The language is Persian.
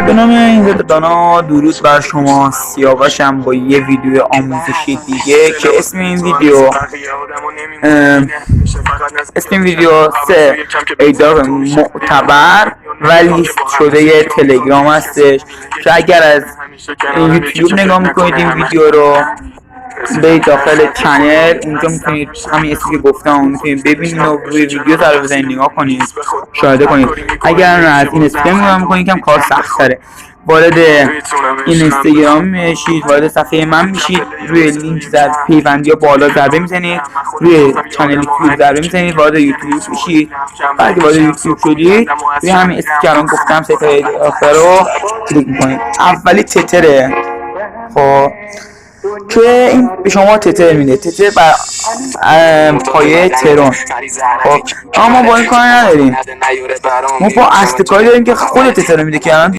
به نام این دانا درود بر شما. سیاوشم با یه ویدیو آموزشی دیگه که اسم این ویدیو 3 ایدار معتبر و لیست شده یه تلگرام هستش که اگر از یوتیوب نگاه میکنید این ویدیو رو به داخل چنل اونجا میتونید همین اسمی که گفتم میتونید ببینید و روی ویدیو ضربه بزنید نگاه کنید مشاهده کنید. اگر از این اسکرین نگاه میکنید یکم کار سخت تره. وارد این اینستاگرام میشید، وارد صفحه من میشید، روی لینک پیوندی یا بالا ضربه میزنید، روی چنل یوتیوب ضربه میزنید، وارد یوتیوب میشید. بعد که وارد یوتیوب شدید روی همین اسمی که الان گفتم ستاره آخر رو کلیک میکنید. اولی تتره، خب که این به شما تتر میده، تتر بر پایه ترون. خب اما با این کار نداریم، ما با اصل کاری داریم که خود تتر میده که الان